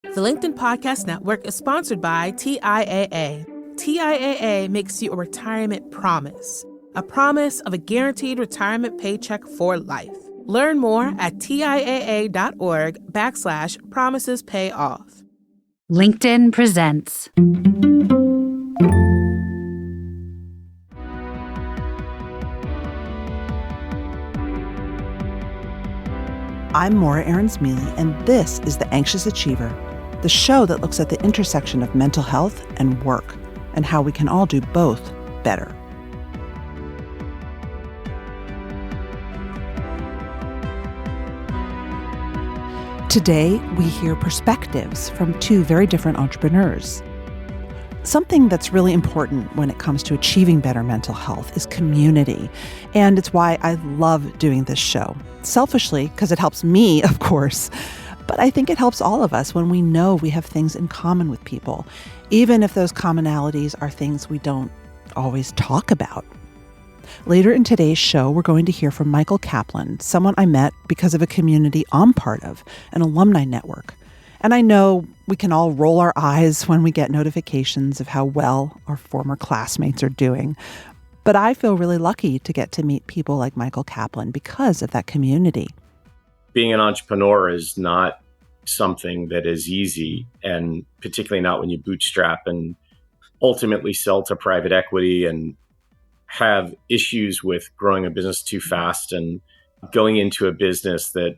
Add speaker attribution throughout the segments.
Speaker 1: The LinkedIn Podcast Network is sponsored by TIAA. TIAA makes you a retirement promise, a promise of a guaranteed retirement paycheck for life. Learn more at TIAA.org/promises pay off.
Speaker 2: LinkedIn presents.
Speaker 3: I'm Maura Aarons-Mele, and this is The Anxious Achiever, the show that looks at the intersection of mental health and work, and how we can all do both better. Today, we hear perspectives from two very different entrepreneurs. Something that's really important when it comes to achieving better mental health is community, and it's why I love doing this show. Selfishly, because it helps me, of course, but I think it helps all of us when we know we have things in common with people, even if those commonalities are things we don't always talk about. Later in today's show, we're going to hear from Michael Kaplan, someone I met because of a community I'm part of, an alumni network. And I know we can all roll our eyes when we get notifications of how well our former classmates are doing. But I feel really lucky to get to meet people like Michael Kaplan because of that community.
Speaker 4: Being an entrepreneur is not something that is easy, and particularly not when you bootstrap and ultimately sell to private equity and have issues with growing a business too fast and going into a business that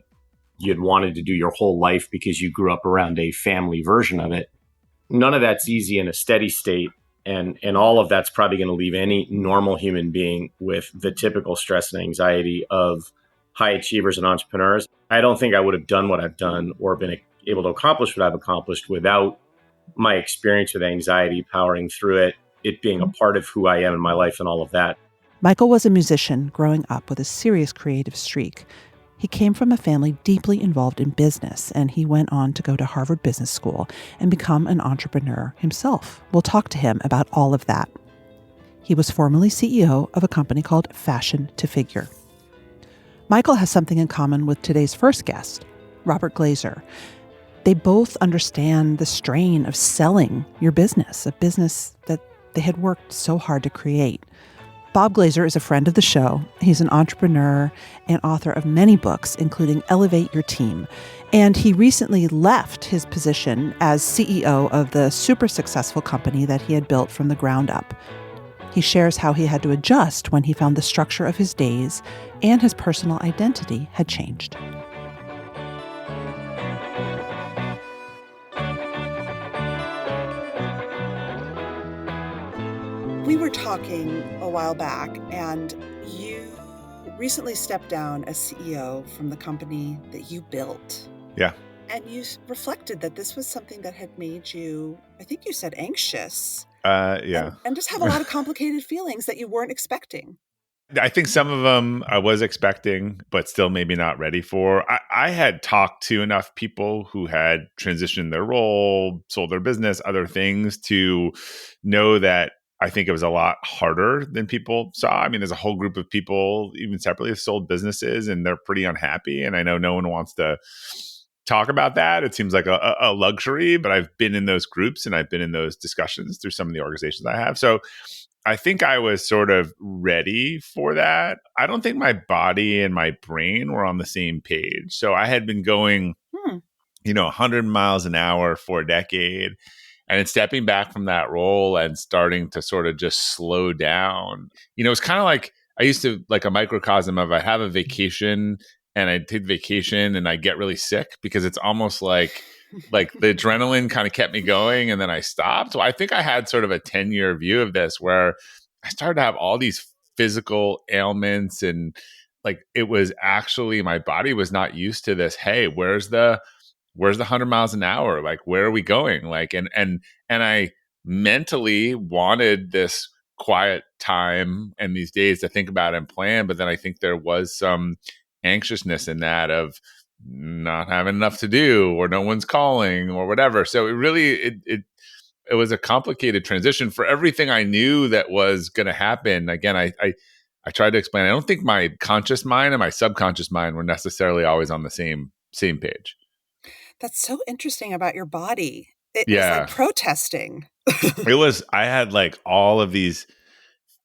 Speaker 4: you'd wanted to do your whole life because you grew up around a family version of it. None of that's easy in a steady state. And all of that's probably going to leave any normal human being with the typical stress and anxiety of high achievers and entrepreneurs. I don't think I would have done what I've done or been able to accomplish what I've accomplished without my experience with anxiety powering through it being a part of who I am in my life and all of that.
Speaker 3: Michael was a musician growing up with a serious creative streak. He came from a family deeply involved in business, and he went on to go to Harvard Business School and become an entrepreneur himself. We'll talk to him about all of that. He was formerly CEO of a company called Fashion to Figure. Michael has something in common with today's first guest, Robert Glazer. They both understand the strain of selling your business, a business that they had worked so hard to create. Bob Glazer is a friend of the show. He's an entrepreneur and author of many books, including Elevate Your Team. And he recently left his position as CEO of the super successful company that he had built from the ground up. He shares how he had to adjust when he found the structure of his days and his personal identity had changed. We were talking a while back, and you recently stepped down as CEO from the company that you built.
Speaker 5: Yeah.
Speaker 3: And you reflected that this was something that had made you, I think you said, anxious.
Speaker 5: Yeah.
Speaker 3: And just have a lot of complicated feelings that you weren't expecting.
Speaker 5: I think some of them I was expecting, but still maybe not ready for. I had talked to enough people who had transitioned their role, sold their business, other things to know that I think it was a lot harder than people saw. I mean, there's a whole group of people, even separately, have sold businesses and they're pretty unhappy. And I know no one wants to talk about that. It seems like a luxury, but I've been in those groups and I've been in those discussions through some of the organizations I have. So I think I was sort of ready for that. I don't think my body and my brain were on the same page. So I had been going, 100 miles an hour for a decade. And then stepping back from that role and starting to sort of just slow down. It's kind of like I used to, like a microcosm of I have a vacation and I take vacation and I get really sick because it's almost like the adrenaline kind of kept me going and then I stopped. So I think I had sort of a 10-year view of this where I started to have all these physical ailments and like it was actually my body was not used to this. Hey, where's the 100 miles an hour? Like, where are we going? Like, and I mentally wanted this quiet time and these days to think about and plan. But then I think there was some anxiousness in that of not having enough to do or no one's calling or whatever. So it really, it was a complicated transition for everything I knew that was going to happen. Again, I tried to explain, I don't think my conscious mind and my subconscious mind were necessarily always on the same page.
Speaker 3: That's so interesting about your body. It was like
Speaker 5: Yeah.
Speaker 3: protesting.
Speaker 5: I had like all of these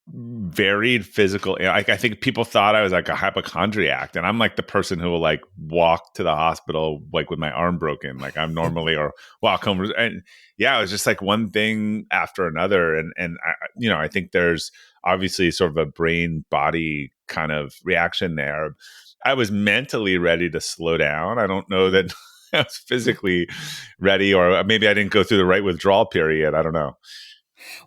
Speaker 5: varied physical, like I think people thought I was like a hypochondriac, and I'm like the person who will like walk to the hospital like with my arm broken, like I'm normally, or walk home, and yeah, it was just like one thing after another, and I think there's obviously sort of a brain body kind of reaction there. I was mentally ready to slow down. I don't know that I was physically ready, or maybe I didn't go through the right withdrawal period. I don't know.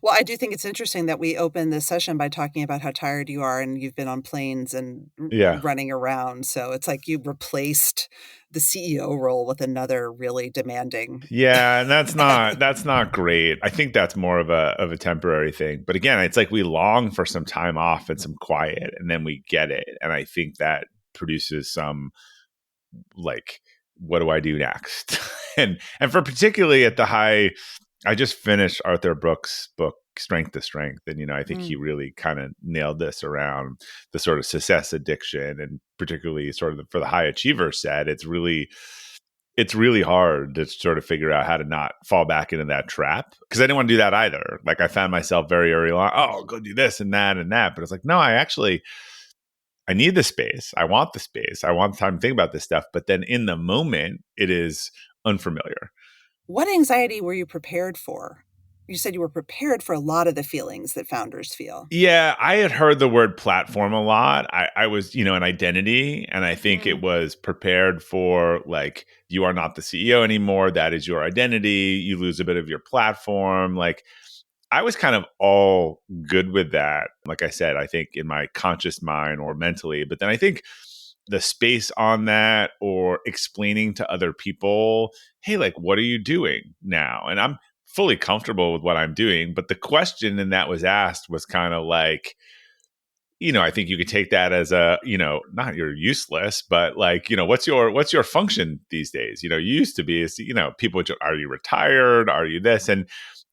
Speaker 3: Well, I do think it's interesting that we opened this session by talking about how tired you are and you've been on planes and
Speaker 5: Yeah.
Speaker 3: running around. So it's like you replaced the CEO role with another really demanding.
Speaker 5: Yeah, and that's not great. I think that's more of a temporary thing. But again, it's like we long for some time off and some quiet, and then we get it. And I think that produces some like, what do I do next? and for particularly at the high, I just finished Arthur Brooks' book Strength to Strength, and I think he really kind of nailed this around the sort of success addiction, and particularly sort of for the high achiever set. It's really hard to sort of figure out how to not fall back into that trap, because I didn't want to do that either. Like I found myself very early on, oh, I'll go do this and that and that, but it's like, no, I need the space. I want the space. I want time to think about this stuff. But then in the moment, it is unfamiliar.
Speaker 3: What anxiety were you prepared for? You said you were prepared for a lot of the feelings that founders feel.
Speaker 5: Yeah, I had heard the word platform a lot. I was, an identity. And I think it was prepared for like, you are not the CEO anymore. That is your identity. You lose a bit of your platform. Like, I was kind of all good with that. Like I said, I think in my conscious mind or mentally, but then I think the space on that, or explaining to other people, hey, like, what are you doing now? And I'm fully comfortable with what I'm doing. But the question and that was asked was kind of like, I think you could take that as a, not you're useless, but like, what's your function these days? You used to be, people would, are you retired? Are you this? And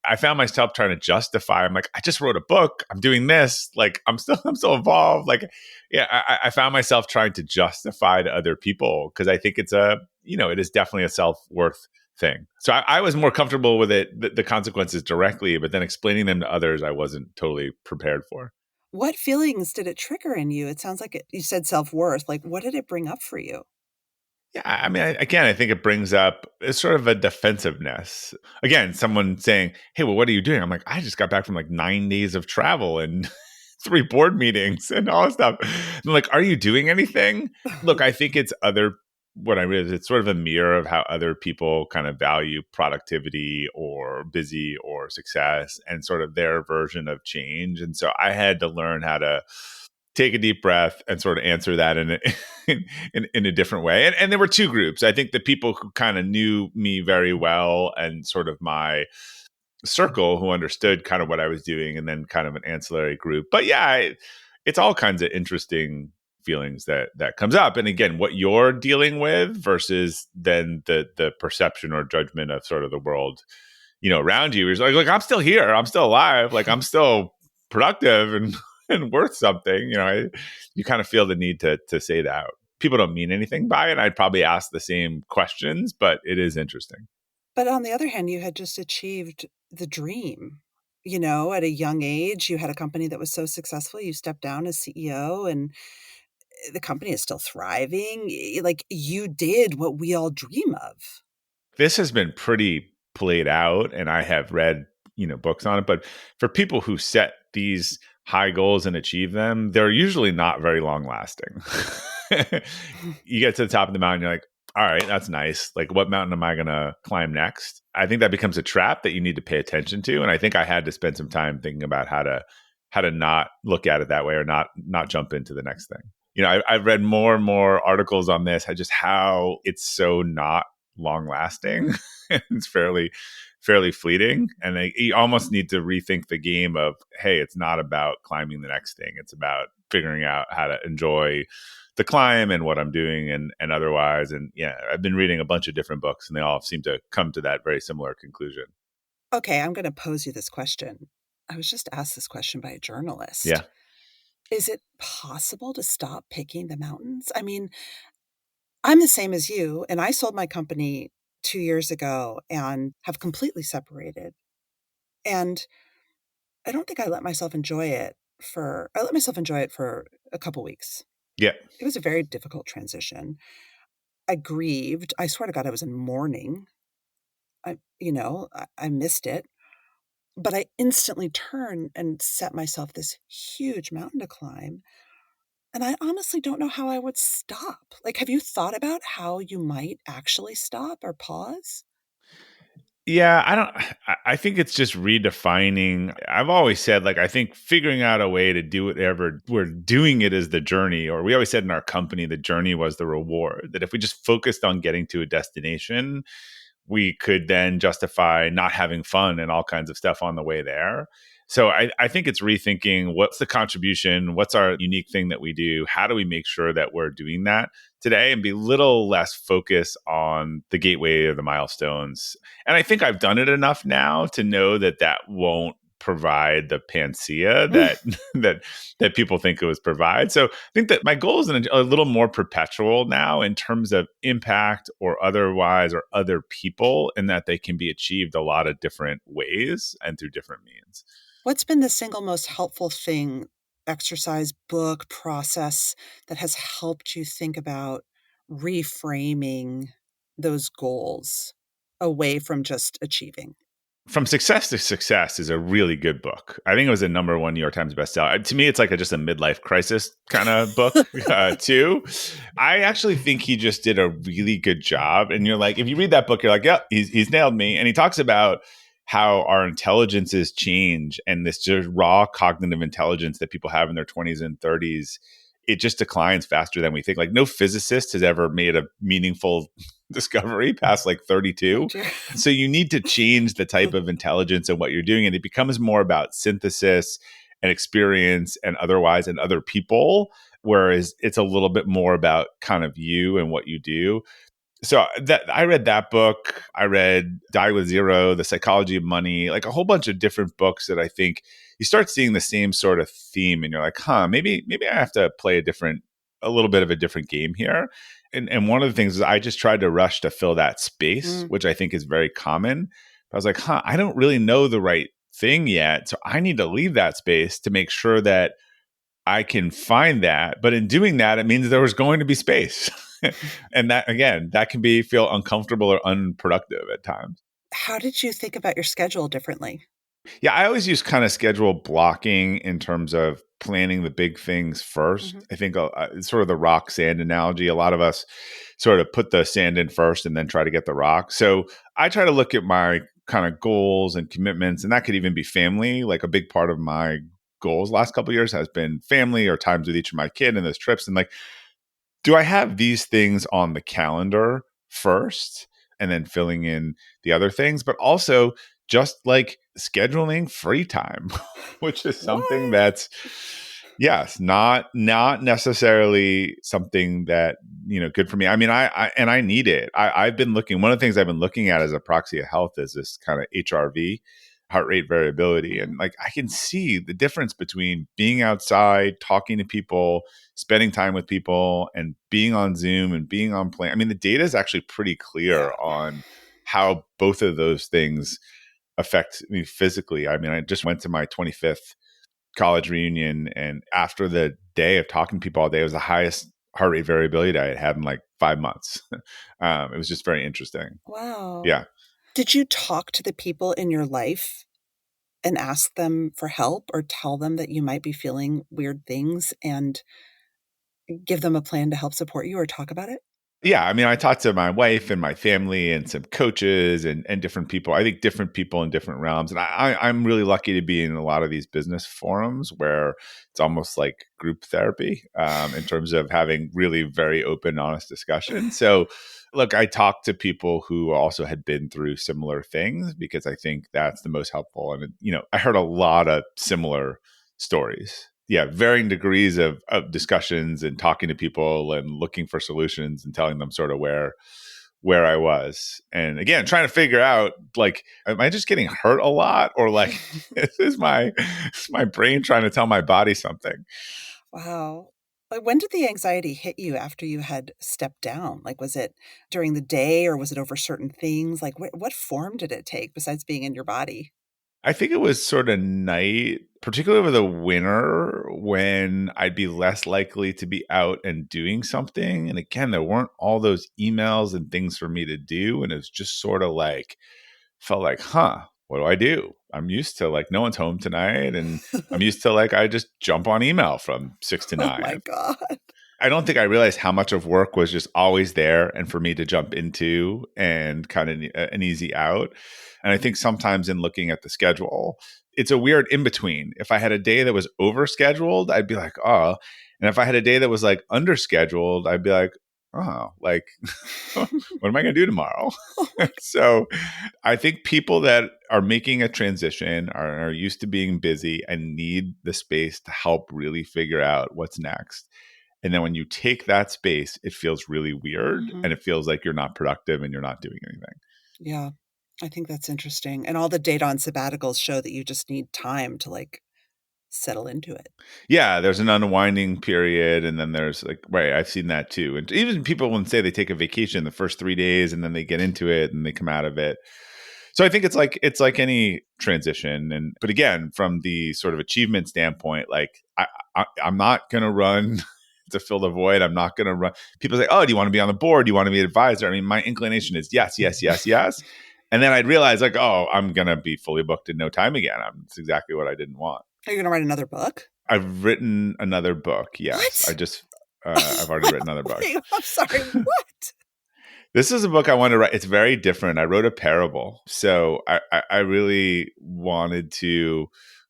Speaker 5: I found myself trying to justify. I'm like, I just wrote a book. I'm doing this. Like, I'm still involved. Like, yeah, I found myself trying to justify to other people, because I think it's it is definitely a self-worth thing. So I was more comfortable with it, the consequences directly, but then explaining them to others, I wasn't totally prepared for.
Speaker 3: What feelings did it trigger in you? It sounds like you said self-worth. Like, what did it bring up for you?
Speaker 5: Yeah, I mean, again, I think it brings up it's sort of a defensiveness. Again, someone saying, "Hey, well, what are you doing?" I'm like, "I just got back from like 9 days of travel and 3 board meetings and all this stuff." And they're like, "Are you doing anything?" Look, I think it's other. What I realize, it's sort of a mirror of how other people kind of value productivity or busy or success, and sort of their version of change. And so I had to learn how to take a deep breath and sort of answer that in a different way. And there were two groups. I think the people who kind of knew me very well, and sort of my circle who understood kind of what I was doing, and then kind of an ancillary group. But yeah, it's all kinds of interesting feelings that comes up. And again, what you're dealing with versus then the perception or judgment of sort of the world, around you is like, look, I'm still here. I'm still alive. Like, I'm still productive and worth something. You kind of feel the need to say that. People don't mean anything by it. I'd probably ask the same questions, but it is interesting.
Speaker 3: But on the other hand, you had just achieved the dream. At a young age, you had a company that was so successful. You stepped down as CEO, and the company is still thriving. Like, you did what we all dream of.
Speaker 5: This has been pretty played out, and I have read, books on it. But for people who set these high goals and achieve them, they're usually not very long lasting. You get to the top of the mountain, you're like, all right, that's nice. Like, what mountain am I going to climb next? I think that becomes a trap that you need to pay attention to. And I think I had to spend some time thinking about how to not look at it that way, or not jump into the next thing. I've read more and more articles on this, just how it's so not long lasting. It's fairly fleeting, and you almost need to rethink the game of, hey, it's not about climbing the next thing. It's about figuring out how to enjoy the climb and what I'm doing, and otherwise. And yeah, I've been reading a bunch of different books, and they all seem to come to that very similar conclusion.
Speaker 3: Okay, I'm going to pose you this question. I was just asked this question by a journalist.
Speaker 5: Yeah.
Speaker 3: Is it possible to stop picking the mountains? I mean, I'm the same as you, and I sold my company 2 years ago and have completely separated. And I don't think I let myself enjoy it for a couple weeks.
Speaker 5: Yeah.
Speaker 3: It was a very difficult transition. I grieved. I swear to God, I was in mourning. I missed it, but I instantly turned and set myself this huge mountain to climb. And I honestly don't know how I would stop. Like, have you thought about how you might actually stop or pause?
Speaker 5: Yeah, I think it's just redefining. I've always said, like, I think figuring out a way to do whatever we're doing it as the journey, or we always said in our company, the journey was the reward. That if we just focused on getting to a destination, we could then justify not having fun and all kinds of stuff on the way there. So I think it's rethinking what's the contribution, what's our unique thing that we do, how do we make sure that we're doing that today and be a little less focused on the gateway or the milestones. And I think I've done it enough now to know that that won't provide the panacea that that people think it was provide. So I think that my goal is a little more perpetual now in terms of impact or otherwise or other people, and that they can be achieved a lot of different ways and through different means.
Speaker 3: What's been the single most helpful thing, exercise, book, process that has helped you think about reframing those goals away from just achieving?
Speaker 5: From Success to Success is a really good book. I think it was a #1 New York Times bestseller. To me, it's like just a midlife crisis kind of book, too. I actually think he just did a really good job. And you're like, if you read that book, you're like, yeah, he's nailed me. And he talks about how our intelligences change and this just raw cognitive intelligence that people have in their 20s and 30s, it just declines faster than we think. Like, no physicist has ever made a meaningful discovery past like 32. So you need to change the type of intelligence and what you're doing. And it becomes more about synthesis and experience and otherwise and other people. Whereas it's a little bit more about kind of you and what you do. So that I read that book. I read Die with Zero, The Psychology of Money, like a whole bunch of different books that I think you start seeing the same sort of theme and you're like, maybe I have to play a little bit of a different game here. And one of the things is I just tried to rush to fill that space, which I think is very common. But I was like, I don't really know the right thing yet. So I need to leave that space to make sure that I can find that. But in doing that, it means there was going to be space. And that, again, that can feel uncomfortable or unproductive at times.
Speaker 3: How did you think about your schedule differently?
Speaker 5: Yeah, I always use kind of schedule blocking in terms of planning the big things first. I think it's sort of the rock sand analogy. A lot of us sort of put the sand in first and then try to get the rock. So I try to look at my kind of goals and commitments, and that could even be family. Like a big part of my goals last couple of years has been family or times with each of my kid and those trips. And like, do I have these things on the calendar first and then filling in the other things, but also just like scheduling free time, which is something that's, yes, not necessarily something that, good for me. I mean, I need it. I've been looking, one of the things I've been looking at as a proxy of health is this kind of HRV, heart rate variability. And like, I can see the difference between being outside, talking to people, spending time with people, and being on Zoom and being on plane. I mean, the data is actually pretty clear on how both of those things affect me physically. I mean, I just went to my 25th college reunion, and after the day of talking to people all day, it was the highest heart rate variability I had had in like 5 months. It was just very interesting.
Speaker 3: Wow.
Speaker 5: Yeah.
Speaker 3: Did you talk to the people in your life and ask them for help or tell them that you might be feeling weird things and give them a plan to help support you or talk about it?
Speaker 5: Yeah, I mean, I talked to my wife and my family and some coaches and different people. I think different people in different realms. And I'm really lucky to be in a lot of these business forums where it's almost like group therapy in terms of having really very open, honest discussion. So, look, I talked to people who also had been through similar things because I think that's the most helpful. And, I heard a lot of similar stories. Yeah, varying degrees of discussions and talking to people and looking for solutions and telling them sort of where I was. And again, trying to figure out, like, am I just getting hurt a lot, or like is my brain trying to tell my body something?
Speaker 3: Wow. Like, when did the anxiety hit you after you had stepped down? Like, was it during the day or was it over certain things? Like, what form did it take besides being in your body?
Speaker 5: I think it was sort of night, particularly over the winter when I'd be less likely to be out and doing something. And again, there weren't all those emails and things for me to do. And it was just sort of like, felt like, what do I do? I'm used to like, no one's home tonight. And I'm used to like, I just jump on email from 6 to
Speaker 3: Oh
Speaker 5: 9.
Speaker 3: my God.
Speaker 5: I don't think I realized how much of work was just always there and for me to jump into and kind of an easy out. And I think sometimes in looking at the schedule, it's a weird in between. If I had a day that was over scheduled, I'd be like, oh. And if I had a day that was like under scheduled, I'd be like, oh, like, what am I going to do tomorrow? So I think people that are making a transition are used to being busy and need the space to help really figure out what's next. And then when you take that space, it feels really weird and it feels like you're not productive and you're not doing anything.
Speaker 3: Yeah, I think that's interesting. And all the data on sabbaticals show that you just need time to like settle into it.
Speaker 5: Yeah, there's an unwinding period. And then there's like, right, I've seen that too. And even people when say they take a vacation the first 3 days and then they get into it and they come out of it. So I think it's like any transition. But again, from the sort of achievement standpoint, like I'm not going to run to fill the void. I'm not going to run. People say, oh, do you want to be on the board? Do you want to be an advisor? I mean, my inclination is yes, yes, yes, yes. And then I'd realize like, oh, I'm going to be fully booked in no time again. It's exactly what I didn't want.
Speaker 3: Are you going to write another book?
Speaker 5: I've written another book. Yes.
Speaker 3: What?
Speaker 5: I've already written another book.
Speaker 3: Wait, I'm sorry. What?
Speaker 5: This is a book I wanted to write. It's very different. I wrote a parable. So I really wanted to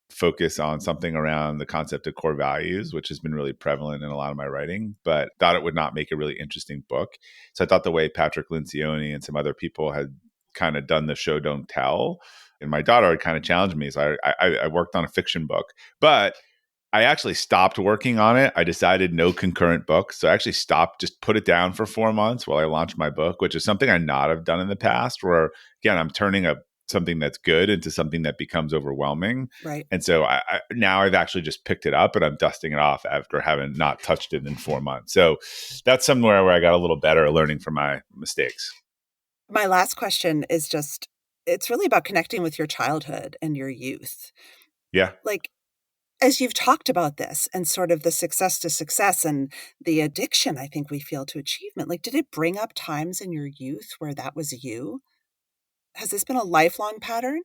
Speaker 5: focus on something around the concept of core values, which has been really prevalent in a lot of my writing, but thought it would not make a really interesting book. So I thought the way Patrick Lencioni and some other people had kind of done the show, don't tell. And my daughter had kind of challenged me. So I worked on a fiction book, but I actually stopped working on it. I decided no concurrent books. So I actually stopped, just put it down for 4 months while I launched my book, which is something I not have done in the past, where again, I'm turning something that's good into something that becomes overwhelming.
Speaker 3: Right.
Speaker 5: And so now I've actually just picked it up and I'm dusting it off after having not touched it in 4 months. So that's somewhere where I got a little better learning from my mistakes.
Speaker 3: My last question is just, it's really about connecting with your childhood and your youth.
Speaker 5: Yeah.
Speaker 3: Like, as you've talked about this and sort of the success to success and the addiction I think we feel to achievement, like, did it bring up times in your youth where that was you? Has this been a lifelong pattern?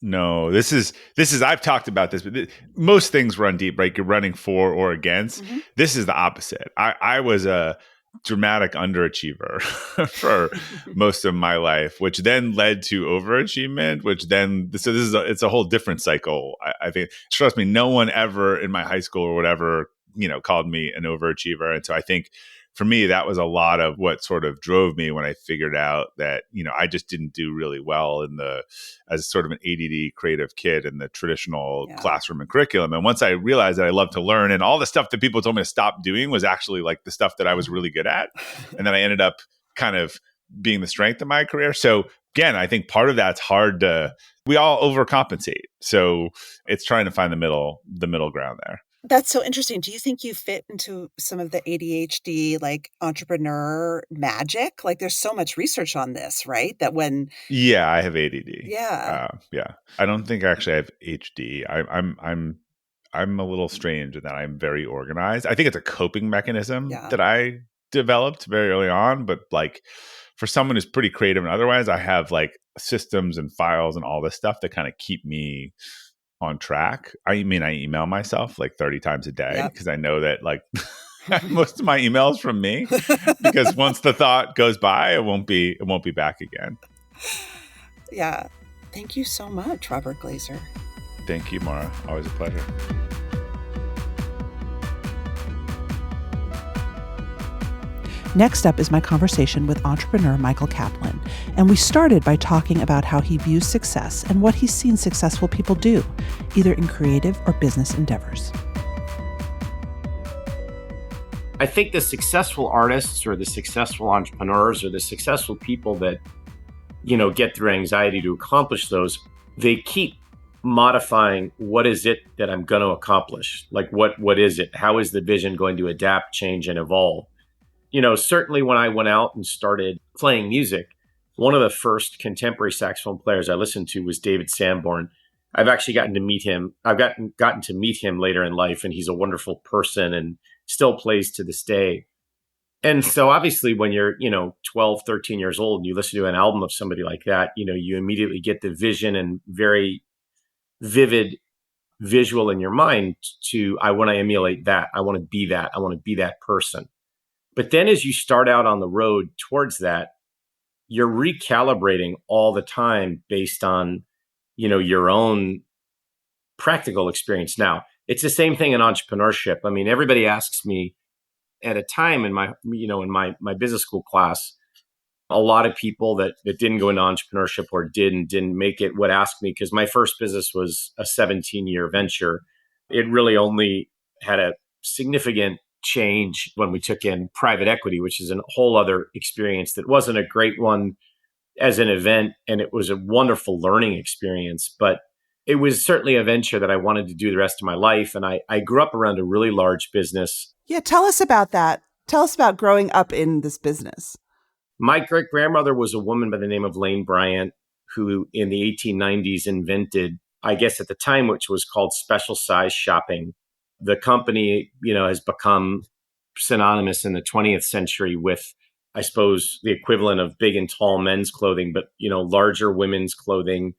Speaker 5: No, this is I've talked about this, but most things run deep, right? You're running for or against.
Speaker 3: Mm-hmm.
Speaker 5: This is the opposite. I was a dramatic underachiever for most of my life, which then led to overachievement, which then, so this is it's a whole different cycle. I think, trust me, no one ever in my high school or whatever, called me an overachiever. And so I think for me, that was a lot of what sort of drove me when I figured out that, I just didn't do really well as sort of an ADD creative kid in the traditional classroom and curriculum. And once I realized that I love to learn and all the stuff that people told me to stop doing was actually like the stuff that I was really good at. And then I ended up kind of being the strength of my career. So again, I think part of that's we all overcompensate. So it's trying to find the middle ground there.
Speaker 3: That's so interesting. Do you think you fit into some of the ADHD, like entrepreneur magic? Like there's so much research on this, right? That when...
Speaker 5: Yeah, I have ADD.
Speaker 3: Yeah.
Speaker 5: Yeah. I don't think actually I have HD. I'm a little strange in that I'm very organized. I think it's a coping mechanism that I developed very early on, but like for someone who's pretty creative and otherwise, I have like systems and files and all this stuff that kind of keep me on track. I email myself like 30 times a day because I know that like most of my emails from me, because once the thought goes by, it won't be back again.
Speaker 3: Yeah. Thank you so much, Robert Glazer.
Speaker 5: Thank you, Mara. Always a pleasure.
Speaker 3: Next up is my conversation with entrepreneur Michael Kaplan, and we started by talking about how he views success and what he's seen successful people do, either in creative or business endeavors.
Speaker 4: I think the successful artists or the successful entrepreneurs or the successful people that, get through anxiety to accomplish those, they keep modifying what is it that I'm going to accomplish? Like what is it? How is the vision going to adapt, change, and evolve? Certainly when I went out and started playing music, one of the first contemporary saxophone players I listened to was David Sanborn. I've actually gotten to meet him. I've gotten to meet him later in life, and he's a wonderful person and still plays to this day. And so obviously when you're, 12, 13 years old and you listen to an album of somebody like that, you immediately get the vision and very vivid visual in your mind to, I want to emulate that. I want to be that. I want to be that person. But then as you start out on the road towards that, you're recalibrating all the time based on, your own practical experience. Now, it's the same thing in entrepreneurship. I mean, everybody asks me at a time in my business school class, a lot of people that didn't go into entrepreneurship or didn't make it would ask me, because my first business was a 17-year venture. It really only had a significant change when we took in private equity, which is a whole other experience that wasn't a great one as an event. And it was a wonderful learning experience, but it was certainly a venture that I wanted to do the rest of my life. And I grew up around a really large business.
Speaker 3: Yeah, tell us about that. Tell us about growing up in this business.
Speaker 4: My great grandmother was a woman by the name of Lane Bryant, who in the 1890s invented, I guess at the time, which was called special size shopping. The company, has become synonymous in the 20th century with, I suppose, the equivalent of big and tall men's clothing, but, larger women's clothing.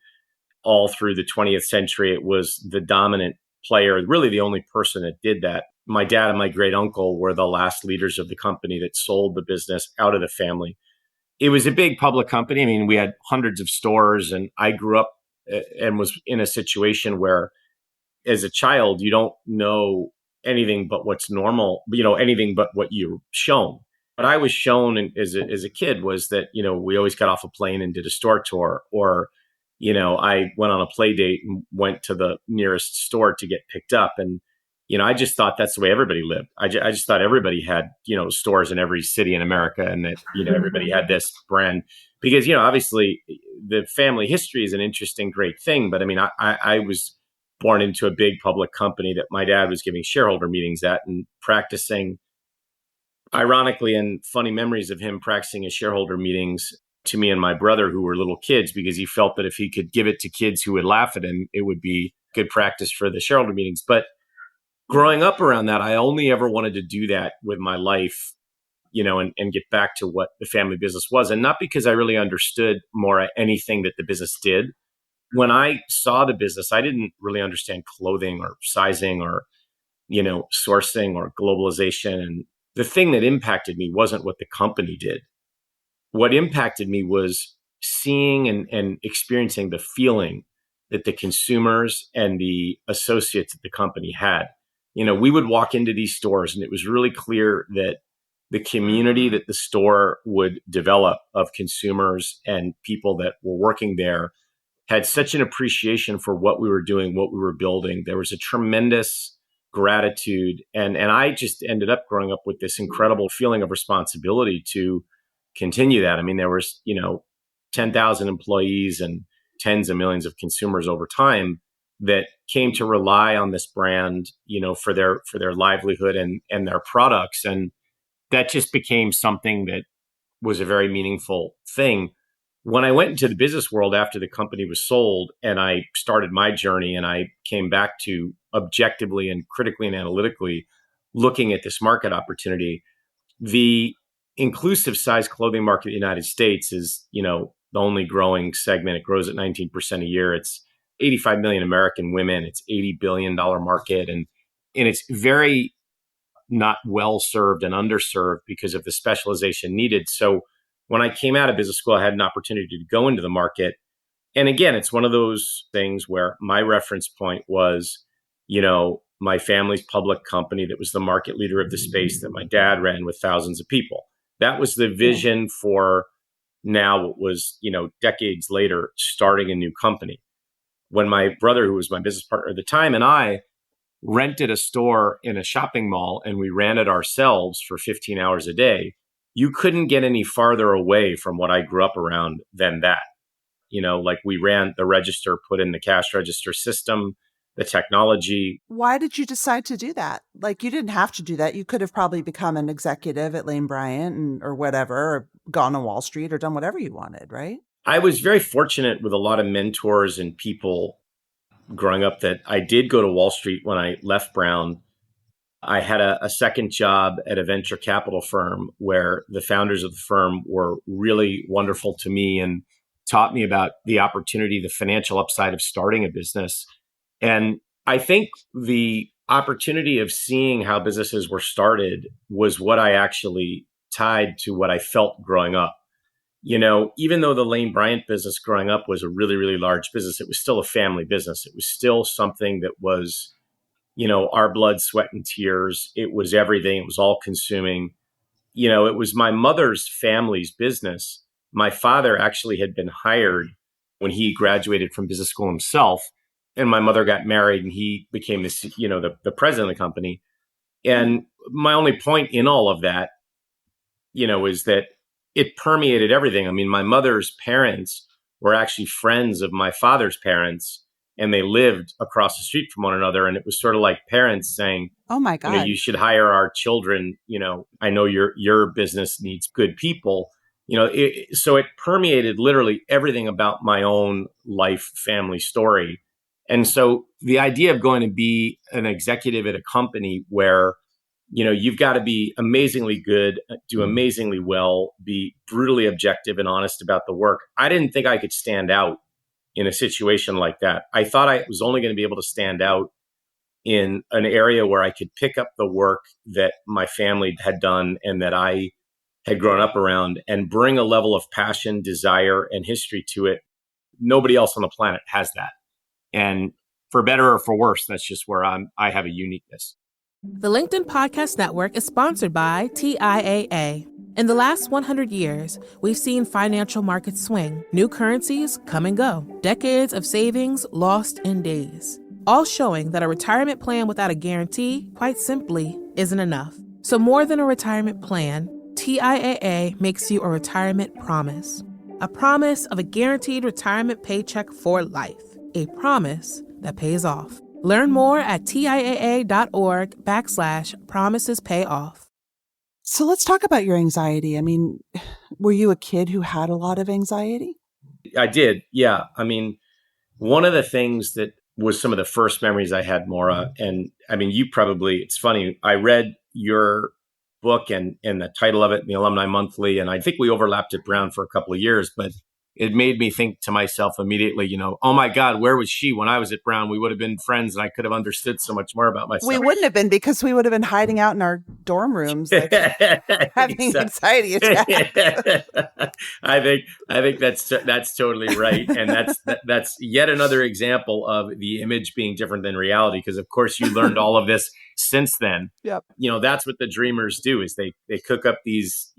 Speaker 4: All through the 20th century, it was the dominant player, really the only person that did that. My dad and my great uncle were the last leaders of the company that sold the business out of the family. It was a big public company. I mean, we had hundreds of stores, and I grew up and was in a situation where as a child, you don't know anything but what's normal, anything but what you're shown. What I was shown as a kid was that, we always got off a plane and did a store tour, or, I went on a play date and went to the nearest store to get picked up. And, I just thought that's the way everybody lived. I just thought everybody had, stores in every city in America, and that, everybody had this brand because, obviously the family history is an interesting, great thing. But I mean, I was born into a big public company that my dad was giving shareholder meetings at and practicing, ironically, and funny memories of him practicing his shareholder meetings to me and my brother, who were little kids, because he felt that if he could give it to kids who would laugh at him, it would be good practice for the shareholder meetings. But growing up around that, I only ever wanted to do that with my life, and get back to what the family business was. And not because I really understood more anything that the business did. When I saw the business, I didn't really understand clothing or sizing or, sourcing or globalization. And the thing that impacted me wasn't what the company did. What impacted me was seeing and experiencing the feeling that the consumers and the associates at the company had. We would walk into these stores, and it was really clear that the community that the store would develop of consumers and people that were working there had such an appreciation for what we were doing, what we were building. There was a tremendous gratitude. And I just ended up growing up with this incredible feeling of responsibility to continue that. I mean, there was, 10,000 employees and tens of millions of consumers over time that came to rely on this brand, for their livelihood and their products. And that just became something that was a very meaningful thing. When I went into the business world after the company was sold and I started my journey, and I came back to objectively and critically and analytically looking at this market opportunity, the inclusive size clothing market in the United States is, the only growing segment. It grows at 19% a year. It's 85 million American women. It's $80 billion market. And it's very not well served and underserved because of the specialization needed. So when I came out of business school, I had an opportunity to go into the market. And again, it's one of those things where my reference point was, my family's public company that was the market leader of the space that my dad ran with thousands of people. That was the vision for now what was, decades later, starting a new company. When my brother, who was my business partner at the time, and I rented a store in a shopping mall and we ran it ourselves for 15 hours a day, you couldn't get any farther away from what I grew up around than that. like we ran the register, put in the cash register system, the technology.
Speaker 3: Why did you decide to do that? Like, you didn't have to do that. You could have probably become an executive at Lane Bryant or whatever, or gone on Wall Street or done whatever you wanted, right?
Speaker 4: I was very fortunate with a lot of mentors and people growing up that I did go to Wall Street when I left Brown. I had a second job at a venture capital firm where the founders of the firm were really wonderful to me and taught me about the opportunity, the financial upside of starting a business. And I think the opportunity of seeing how businesses were started was what I actually tied to what I felt growing up. Even though the Lane Bryant business growing up was a really, really large business, it was still a family business. It was still something that was, our blood, sweat, and tears. It was everything. It was all consuming. It was my mother's family's business. My father actually had been hired when he graduated from business school himself. And my mother got married and he became the president of the company. And my only point in all of that, is that it permeated everything. I mean, my mother's parents were actually friends of my father's parents, and they lived across the street from one another. And it was sort of like parents saying,
Speaker 3: Oh my God.
Speaker 4: you should hire our children. I know your business needs good people. So it permeated literally everything about my own life, family story. And so the idea of going to be an executive at a company where you've got to be amazingly good, do amazingly well, be brutally objective and honest about the work. I didn't think I could stand out in a situation like that. I thought I was only going to be able to stand out in an area where I could pick up the work that my family had done and that I had grown up around and bring a level of passion, desire, and history to it. Nobody else on the planet has that. And for better or for worse, that's just where I have a uniqueness.
Speaker 1: The LinkedIn Podcast Network is sponsored by TIAA. In the last 100 years, we've seen financial markets swing, new currencies come and go, decades of savings lost in days, all showing that a retirement plan without a guarantee, quite simply, isn't enough. So more than a retirement plan, TIAA makes you a retirement promise. A promise of a guaranteed retirement paycheck for life. A promise that pays off. Learn more at TIAA.org/promisespayoff.
Speaker 3: So let's talk about your anxiety. I mean, were you a kid who had a lot of anxiety?
Speaker 4: I did. Yeah. I mean, one of the things that was some of the first memories I had, Maura, and I mean, it's funny, I read your book and the title of it in the Alumni Monthly, and I think we overlapped at Brown for a couple of years, but it made me think to myself immediately, oh my God, where was she when I was at Brown? We would have been friends and I could have understood so much more about myself.
Speaker 3: We wouldn't have been, because we would have been hiding out in our dorm rooms, like having anxiety attacks.
Speaker 4: I think that's totally right. And that's yet another example of the image being different than reality. Because of course you learned all of this since then.
Speaker 3: Yep.
Speaker 4: That's what the dreamers do, is they cook up these,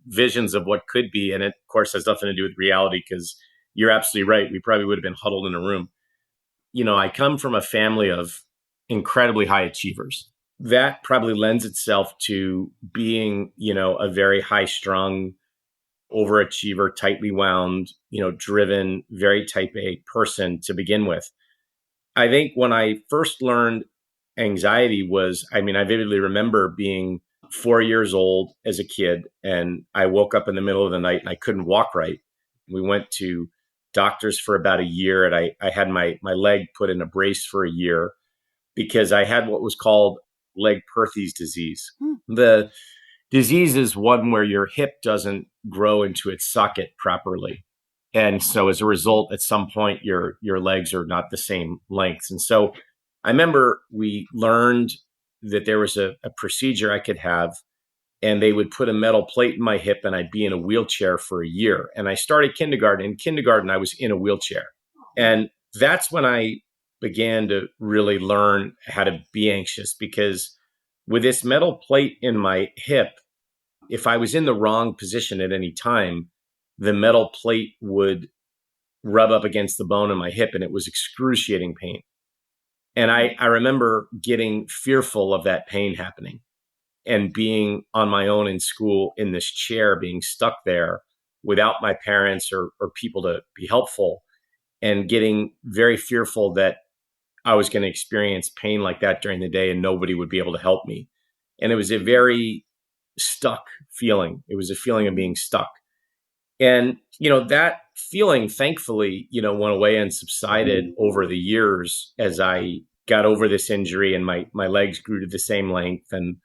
Speaker 4: visions of what could be. And it, of course, has nothing to do with reality, because you're absolutely right. We probably would have been huddled in a room. I come from a family of incredibly high achievers. That probably lends itself to being, a very high strung overachiever, tightly wound, driven, very type A person to begin with. I think when I first learned anxiety I vividly remember being 4 years old as a kid, and I woke up in the middle of the night and I couldn't walk right. We went to doctors for about a year, and I had my leg put in a brace for a year because I had what was called Legg-Perthes disease. The disease is one where your hip doesn't grow into its socket properly. And so as a result, at some point, your legs are not the same lengths. And so I remember we learned that there was a procedure I could have, and they would put a metal plate in my hip and I'd be in a wheelchair for a year. And I started kindergarten. In kindergarten, I was in a wheelchair. And that's when I began to really learn how to be anxious, because with this metal plate in my hip, if I was in the wrong position at any time, the metal plate would rub up against the bone in my hip, and it was excruciating pain. And I remember getting fearful of that pain happening and being on my own in school in this chair, being stuck there without my parents or people to be helpful, and getting very fearful that I was going to experience pain like that during the day and nobody would be able to help me. And it was a very stuck feeling. It was a feeling of being stuck. And, that feeling, thankfully, went away and subsided over the years as I got over this injury and my legs grew to the same length. And,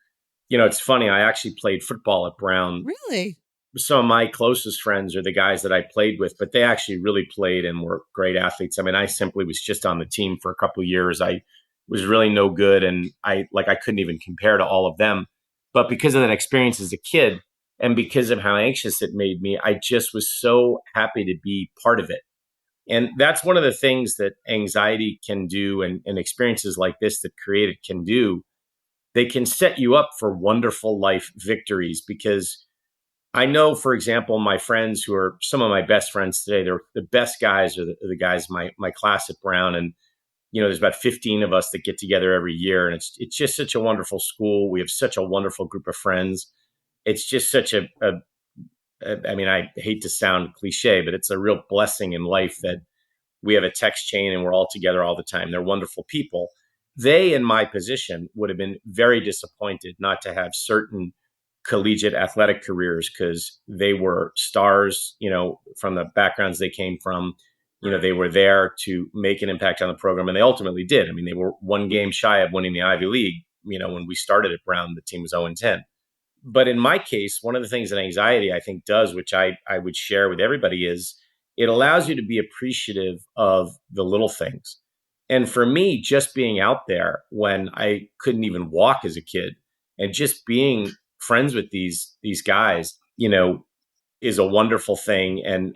Speaker 4: it's funny, I actually played football at Brown.
Speaker 3: Really?
Speaker 4: Some of my closest friends are the guys that I played with, but they actually really played and were great athletes. I mean, I simply was just on the team for a couple of years. I was really no good, and I couldn't even compare to all of them. But because of that experience as a kid and because of how anxious it made me, I just was so happy to be part of it. And that's one of the things that anxiety can do, and experiences like this that create it can do. They can set you up for wonderful life victories, because I know, for example, my friends who are some of my best friends today, they're the best guys, are the guys my class at Brown. And, there's about 15 of us that get together every year. And it's just such a wonderful school. We have such a wonderful group of friends. It's just such I mean, I hate to sound cliche, but it's a real blessing in life that we have a text chain and we're all together all the time. They're wonderful people. They, in my position, would have been very disappointed not to have certain collegiate athletic careers, because they were stars, from the backgrounds they came from. They were there to make an impact on the program, and they ultimately did. I mean, they were one game shy of winning the Ivy League. When we started at Brown, the team was 0-10. But in my case, one of the things that anxiety, I think, does, which I would share with everybody, is it allows you to be appreciative of the little things. And for me, just being out there when I couldn't even walk as a kid, and just being friends with these guys, is a wonderful thing. And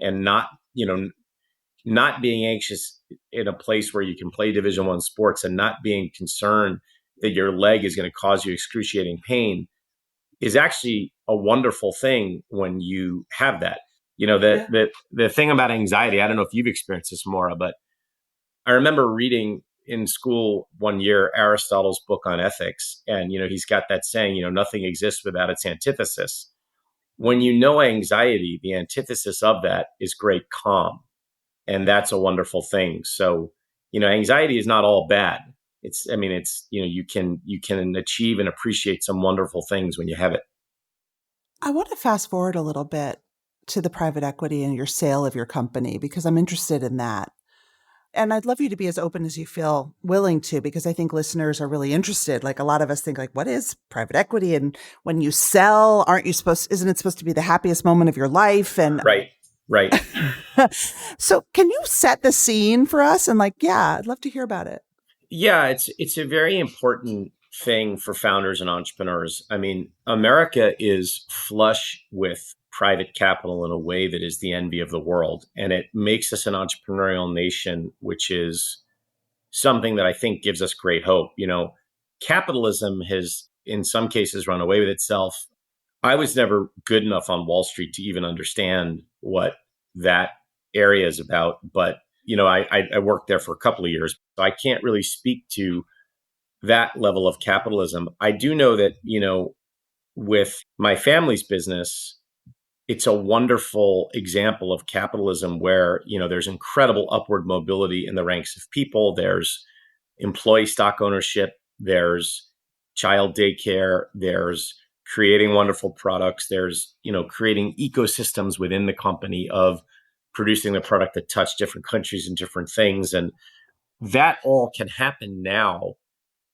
Speaker 4: not being anxious in a place where you can play Division I sports, and not being concerned that your leg is going to cause you excruciating pain, is actually a wonderful thing when you have that. The thing about anxiety, I don't know if you've experienced this, Maura, but I remember reading in school one year Aristotle's book on ethics, and he's got that saying, nothing exists without its antithesis. When anxiety, the antithesis of that is great calm, and that's a wonderful thing. So, anxiety is not all bad. You can achieve and appreciate some wonderful things when you have it.
Speaker 3: I want to fast forward a little bit to the private equity and your sale of your company, because I'm interested in that. And I'd love you to be as open as you feel willing to, because I think listeners are really interested. Like, a lot of us think, like, what is private equity? And when you sell, isn't it supposed to be the happiest moment of your life? And
Speaker 4: Right.
Speaker 3: So can you set the scene for us? And I'd love to hear about it.
Speaker 4: Yeah, it's a very important thing for founders and entrepreneurs. I mean, America is flush with private capital in a way that is the envy of the world. And it makes us an entrepreneurial nation, which is something that I think gives us great hope. Capitalism has, in some cases, run away with itself. I was never good enough on Wall Street to even understand what that area is about. But, I worked there for a couple of years, so I can't really speak to that level of capitalism. I do know that, with my family's business, it's a wonderful example of capitalism where, there's incredible upward mobility in the ranks of people. There's employee stock ownership, there's child daycare, there's creating wonderful products, there's, creating ecosystems within the company of producing the product that touch different countries and different things. And that all can happen now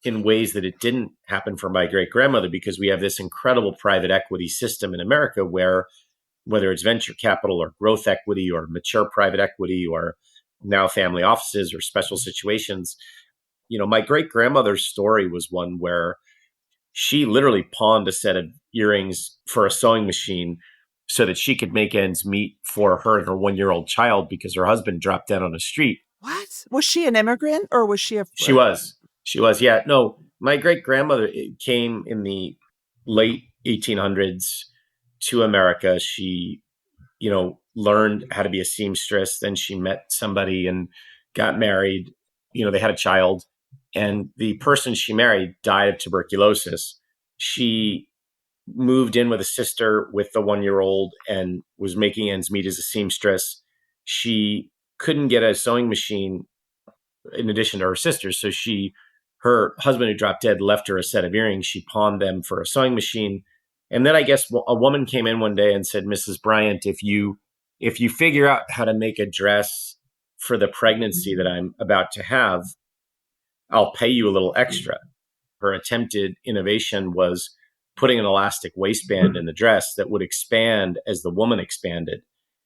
Speaker 4: in ways that it didn't happen for my great grandmother, because we have this incredible private equity system in America where, whether it's venture capital or growth equity or mature private equity or now family offices or special situations, my great grandmother's story was one where she literally pawned a set of earrings for a sewing machine so that she could make ends meet for her and her 1-year-old child, because her husband dropped dead on the street.
Speaker 3: What? Was she an immigrant, or was she
Speaker 4: She was. She was. Yeah. No, my great grandmother came in the late 1800s to America. She, learned how to be a seamstress. Then she met somebody and got married. They had a child, and the person she married died of tuberculosis. She moved in with a sister with the 1-year-old and was making ends meet as a seamstress. She couldn't get a sewing machine in addition to her sisters. So her husband who dropped dead left her a set of earrings. She pawned them for a sewing machine. And then I guess a woman came in one day and said, Mrs. Bryant, if you figure out how to make a dress for the pregnancy that I'm about to have, I'll pay you a little extra. Her attempted innovation was putting an elastic waistband in the dress that would expand as the woman expanded.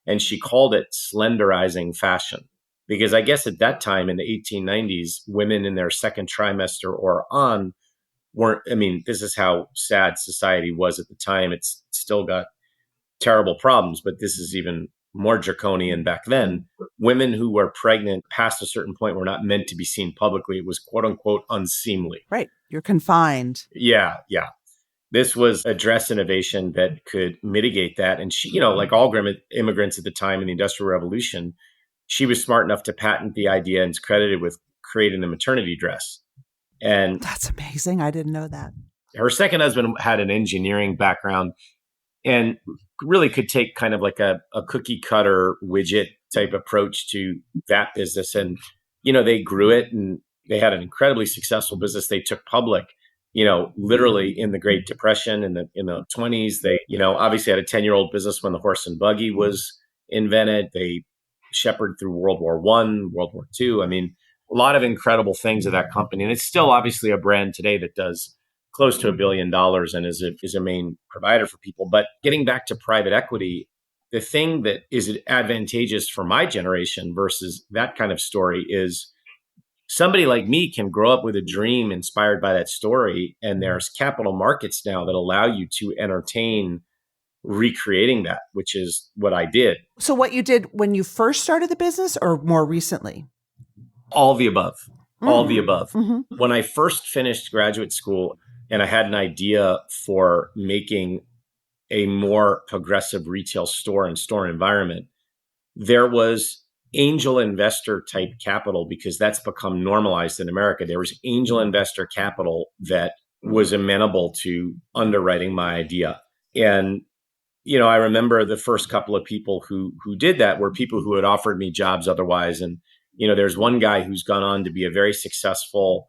Speaker 4: And she called it slenderizing fashion. Because I guess at that time in the 1890s, women in their second trimester or on weren't, I mean, this is how sad society was at the time. It's still got terrible problems, but this is even more draconian back then. Women who were pregnant past a certain point were not meant to be seen publicly. It was quote unquote unseemly.
Speaker 3: Right. You're confined.
Speaker 4: Yeah. This was a dress innovation that could mitigate that. And she, like all immigrants at the time in the Industrial Revolution, she was smart enough to patent the idea and is credited with creating the maternity dress. And
Speaker 3: that's amazing. I didn't know that.
Speaker 4: Her second husband had an engineering background and really could take kind of like a cookie cutter widget type approach to that business. And, they grew it and they had an incredibly successful business. They took public, literally in the Great Depression in the 20s. They, obviously had a 10-year-old business when the horse and buggy was invented. They shepherded through World War I, World War II. I mean, a lot of incredible things of that company. And it's still obviously a brand today that does close to $1 billion and is a main provider for people. But getting back to private equity, the thing that is advantageous for my generation versus that kind of story is somebody like me can grow up with a dream inspired by that story. And there's capital markets now that allow you to entertain recreating that, which is what I did.
Speaker 3: So what you did when you first started the business or more recently?
Speaker 4: All the above. All the above.
Speaker 3: Mm-hmm.
Speaker 4: When I first finished graduate school and I had an idea for making a more progressive retail store and store environment, there was angel investor type capital because that's become normalized in America. There was angel investor capital that was amenable to underwriting my idea. And I remember the first couple of people who did that were people who had offered me jobs otherwise. And, there's one guy who's gone on to be a very successful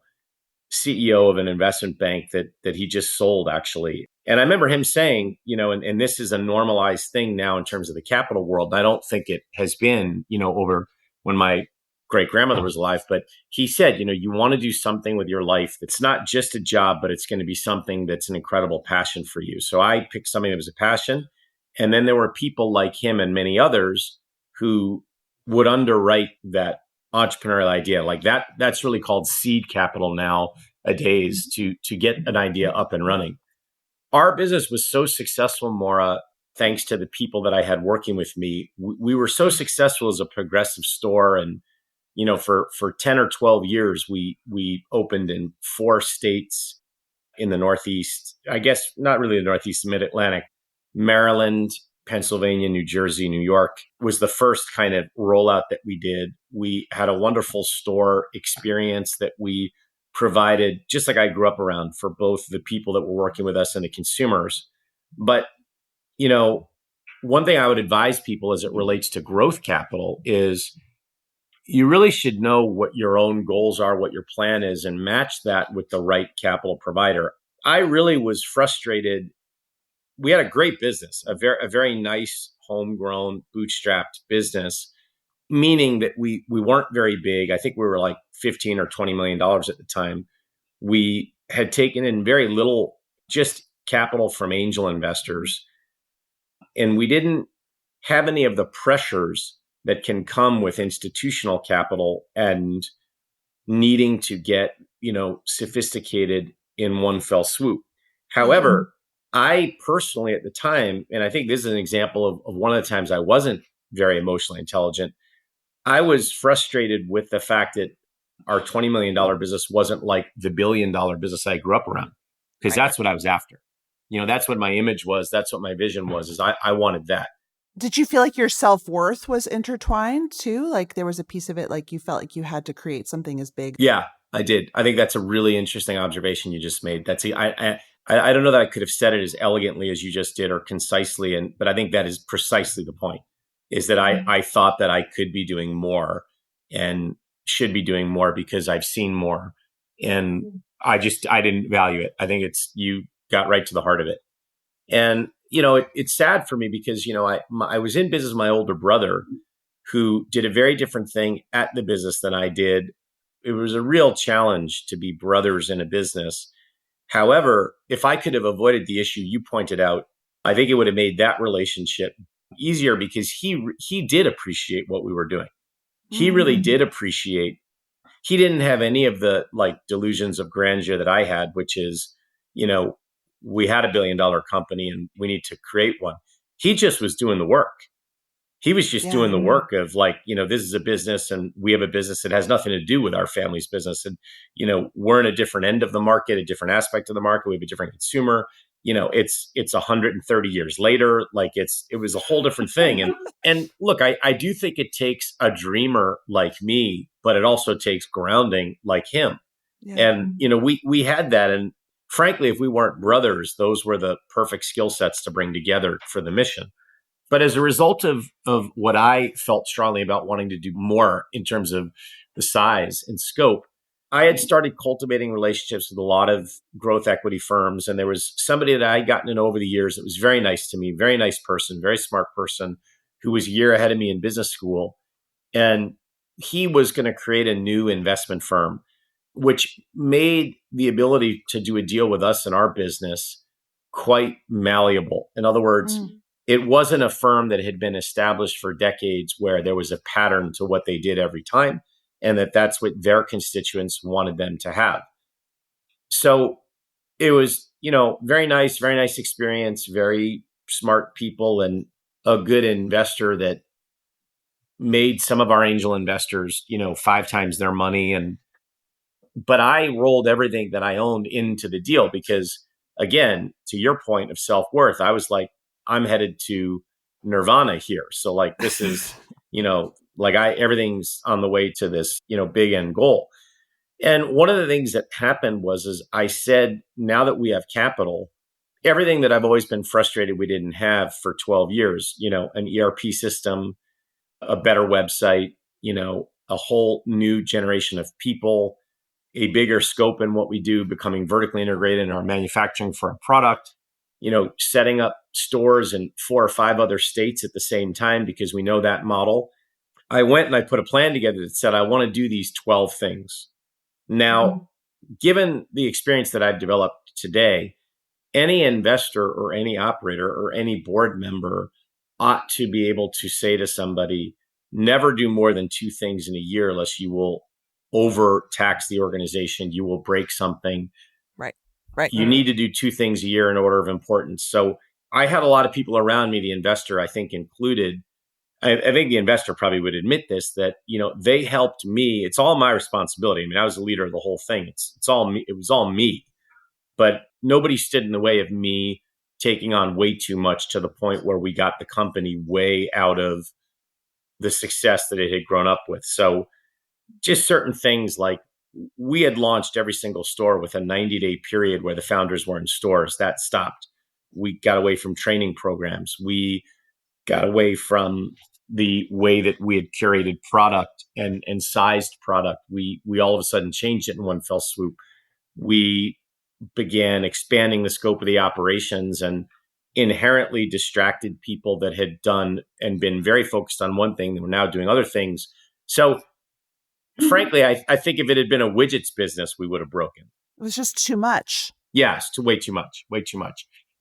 Speaker 4: CEO of an investment bank that he just sold actually. And I remember him saying, and this is a normalized thing now in terms of the capital world. I don't think it has been, over when my great grandmother was alive, but he said, you want to do something with your life that's not just a job, but it's going to be something that's an incredible passion for you. So I picked something that was a passion. And then there were people like him and many others who would underwrite that entrepreneurial idea. Like that's really called seed capital nowadays to get an idea up and running. Our business was so successful, Maura, thanks to the people that I had working with me. We were so successful as a progressive store. And, for 10 or 12 years, we opened in 4 states in the Northeast. I guess not really the Northeast, Mid-Atlantic. Maryland, Pennsylvania, New Jersey, New York was the first kind of rollout that we did. We had a wonderful store experience that we provided, just like I grew up around, for both the people that were working with us and the consumers. But, one thing I would advise people as it relates to growth capital is you really should know what your own goals are, what your plan is, and match that with the right capital provider. I really was frustrated. We had a great business, a very nice homegrown bootstrapped business, meaning that we weren't very big. I think we were like $15 or $20 million at the time. We had taken in very little, just capital from angel investors. And we didn't have any of the pressures that can come with institutional capital and needing to get, sophisticated in one fell swoop. However, I personally at the time, and I think this is an example of one of the times I wasn't very emotionally intelligent, I was frustrated with the fact that our $20 million business wasn't like the $1 billion business I grew up around, because that's what I was after. That's what my image was. That's what my vision was, is I wanted that.
Speaker 3: Did you feel like your self-worth was intertwined too? Like there was a piece of it, like you felt like you had to create something as big?
Speaker 4: Yeah, I did. I think that's a really interesting observation you just made. I don't know that I could have said it as elegantly as you just did or concisely, but I think that is precisely the point, is that I thought that I could be doing more and should be doing more because I've seen more. And I didn't value it. I think you got right to the heart of it. And, it's sad for me because, I was in business with my older brother who did a very different thing at the business than I did. It was a real challenge to be brothers in a business. However, if I could have avoided the issue you pointed out, I think it would have made that relationship easier because he did appreciate what we were doing. He really did appreciate. He didn't have any of the delusions of grandeur that I had, which is, we had $1 billion company and we need to create one. He just was doing the work. He was just doing the work of this is a business and we have a business that has nothing to do with our family's business. And, we're in a different end of the market, a different aspect of the market. We have a different consumer. It's 130 years later. It was a whole different thing. And look, I do think it takes a dreamer like me, but it also takes grounding like him.
Speaker 3: Yeah.
Speaker 4: And, we had that. And frankly, if we weren't brothers, those were the perfect skill sets to bring together for the mission. But as a result of what I felt strongly about wanting to do more in terms of the size and scope, I had started cultivating relationships with a lot of growth equity firms. And there was somebody that I had gotten to know over the years that was very nice to me, very nice person, very smart person, who was a year ahead of me in business school. And he was going to create a new investment firm, which made the ability to do a deal with us in our business quite malleable. In other words, it wasn't a firm that had been established for decades where there was a pattern to what they did every time, and that's what their constituents wanted them to have. So it was, very nice experience, very smart people, and a good investor that made some of our angel investors, 5 times their money. But I rolled everything that I owned into the deal because, again, to your point of self-worth, I was like, I'm headed to nirvana here. So this is, everything's on the way to this, big end goal. And one of the things that happened is I said, now that we have capital, everything that I've always been frustrated we didn't have for 12 years, an ERP system, a better website, a whole new generation of people, a bigger scope in what we do, becoming vertically integrated in our manufacturing for a product, setting up stores in 4 or 5 other states at the same time because we know that model. I went and I put a plan together that said, I want to do these 12 things. Now, given the experience that I've developed today, any investor or any operator or any board member ought to be able to say to somebody, never do more than 2 things in a year unless you will overtax the organization, you will break something.
Speaker 3: Right.
Speaker 4: You need to do 2 things a year in order of importance. So I had a lot of people around me, the investor, I think included. I think the investor probably would admit this, that, they helped me. It's all my responsibility. I mean, I was the leader of the whole thing. It's all me. It was all me, but nobody stood in the way of me taking on way too much to the point where we got the company way out of the success that it had grown up with. So just certain things like we had launched every single store with a 90-day period where the founders were in stores. That stopped. We got away from training programs. We got away from the way that we had curated product and sized product. We all of a sudden changed it in one fell swoop. We began expanding the scope of the operations and inherently distracted people that had done and been very focused on one thing that were now doing other things. So frankly, I think if it had been a widgets business, we would have broken.
Speaker 3: It was just too much.
Speaker 4: Yes, way too much.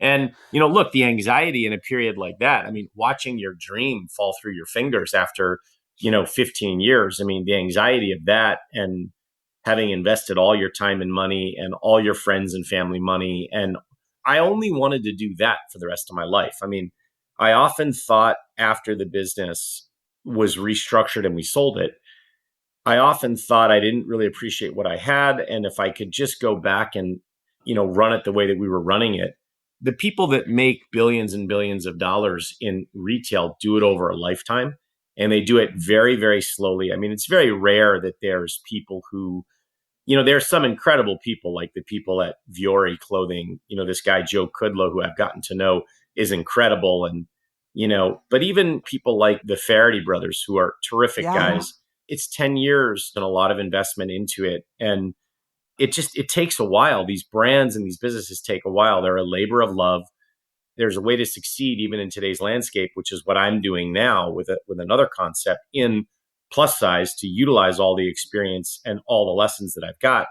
Speaker 4: And, look, the anxiety in a period like that, I mean, watching your dream fall through your fingers after, 15 years, I mean, the anxiety of that and having invested all your time and money and all your friends and family money. And I only wanted to do that for the rest of my life. I mean, I often thought after the business was restructured and we sold it, I often thought I didn't really appreciate what I had. And if I could just go back and, run it the way that we were running it, the people that make billions and billions of dollars in retail do it over a lifetime, and they do it very, very slowly. I mean, it's very rare that there's people who there's some incredible people like the people at Viore Clothing. This guy, Joe Kudlow, who I've gotten to know is incredible. And, but even people like the Faraday brothers, who are terrific guys, it's 10 years and a lot of investment into it. And it takes a while. These brands and these businesses take a while. They're a labor of love. There's a way to succeed even in today's landscape, which is what I'm doing now with another concept in plus size, to utilize all the experience and all the lessons that I've got.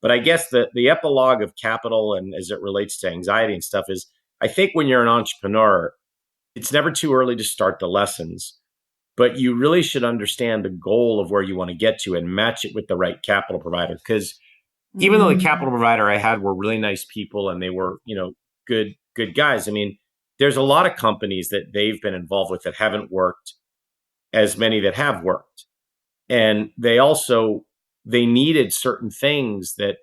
Speaker 4: But I guess the epilogue of capital, and as it relates to anxiety and stuff, is I think when you're an entrepreneur, it's never too early to start the lessons, but you really should understand the goal of where you want to get to and match it with the right capital provider. Because even though the capital provider I had were really nice people and they were, good guys, I mean, there's a lot of companies that they've been involved with that haven't worked as many that have worked. And they needed certain things that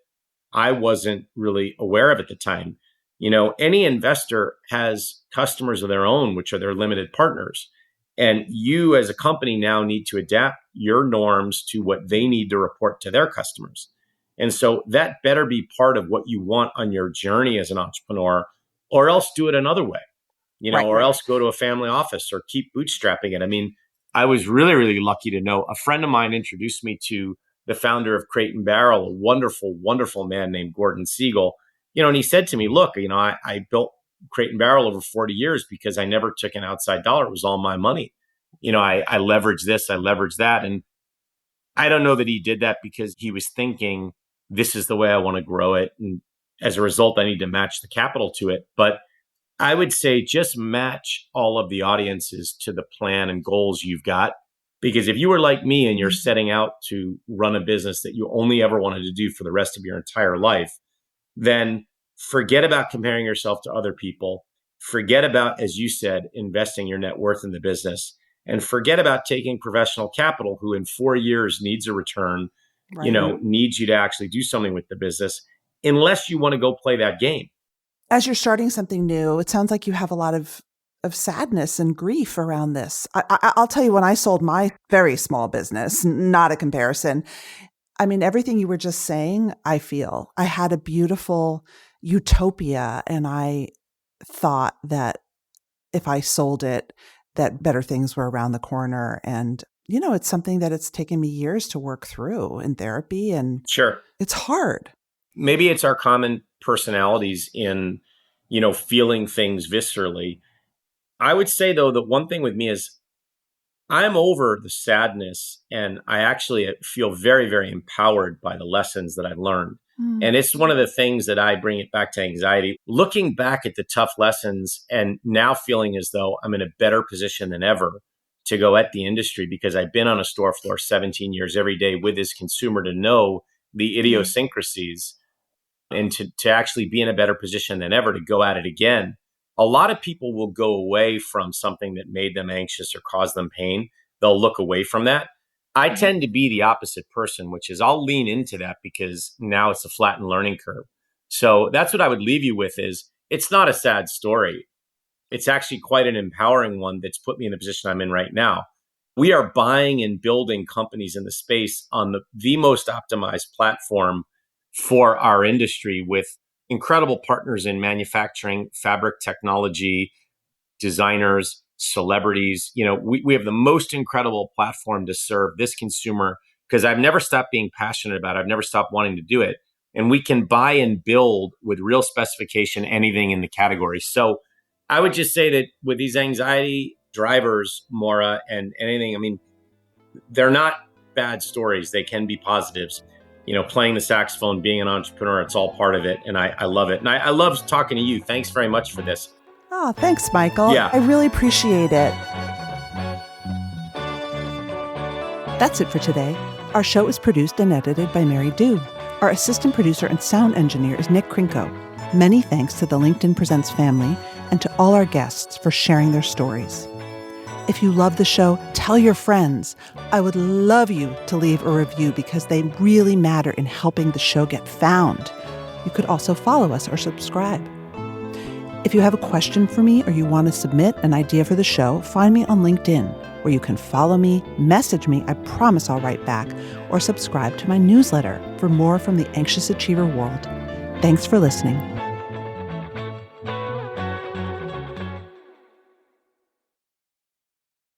Speaker 4: I wasn't really aware of at the time. Any investor has customers of their own, which are their limited partners. And you as a company now need to adapt your norms to what they need to report to their customers. And so that better be part of what you want on your journey as an entrepreneur, or else do it another way, or else go to a family office or keep bootstrapping it. I mean, I was really, really lucky to know a friend of mine introduced me to the founder of Crate and Barrel, a wonderful, wonderful man named Gordon Siegel. And he said to me, look, I built Crate and Barrel over 40 years because I never took an outside dollar. It was all my money. I leveraged this, I leveraged that. And I don't know that he did that because he was thinking, this is the way I want to grow it. And as a result, I need to match the capital to it. But I would say just match all of the audiences to the plan and goals you've got. Because if you were like me and you're setting out to run a business that you only ever wanted to do for the rest of your entire life, then forget about comparing yourself to other people. Forget about, as you said, investing your net worth in the business, and forget about taking professional capital who in 4 years needs a return, needs you to actually do something with the business, unless you want to go play that game.
Speaker 3: As you're starting something new, it sounds like you have a lot of sadness and grief around this. I'll tell you, when I sold my very small business, not a comparison, I mean, everything you were just saying, I feel. I had a beautiful utopia, and I thought that if I sold it, that better things were around the corner. And, it's something that it's taken me years to work through in therapy. And
Speaker 4: sure,
Speaker 3: it's hard.
Speaker 4: Maybe it's our common personalities in, feeling things viscerally. I would say, though, that one thing with me is I'm over the sadness, and I actually feel very, very empowered by the lessons that I've learned. And it's one of the things that I bring it back to anxiety, looking back at the tough lessons and now feeling as though I'm in a better position than ever to go at the industry, because I've been on a store floor 17 years every day with this consumer to know the idiosyncrasies and to actually be in a better position than ever to go at it again. A lot of people will go away from something that made them anxious or caused them pain. They'll look away from that. I tend to be the opposite person, which is I'll lean into that because now it's a flattened learning curve. So that's what I would leave you with is it's not a sad story. It's actually quite an empowering one that's put me in the position I'm in right now. We are buying and building companies in the space on the most optimized platform for our industry, with incredible partners in manufacturing, fabric technology, designers, celebrities. We have the most incredible platform to serve this consumer because I've never stopped being passionate about it. I've never stopped wanting to do it. And we can buy and build with real specification anything in the category. So I would just say that with these anxiety drivers, Maura, and anything, I mean, they're not bad stories. They can be positives. Playing the saxophone, being an entrepreneur, it's all part of it. And I love it. And I love talking to you. Thanks very much for this.
Speaker 3: Oh, thanks, Michael.
Speaker 4: Yeah.
Speaker 3: I really appreciate it. That's it for today. Our show is produced and edited by Mary Dew. Our assistant producer and sound engineer is Nick Krinko. Many thanks to the LinkedIn Presents family and to all our guests for sharing their stories. If you love the show, tell your friends. I would love you to leave a review because they really matter in helping the show get found. You could also follow us or subscribe. If you have a question for me or you want to submit an idea for the show, find me on LinkedIn, where you can follow me, message me, I promise I'll write back, or subscribe to my newsletter for more from the anxious achiever world. Thanks for listening.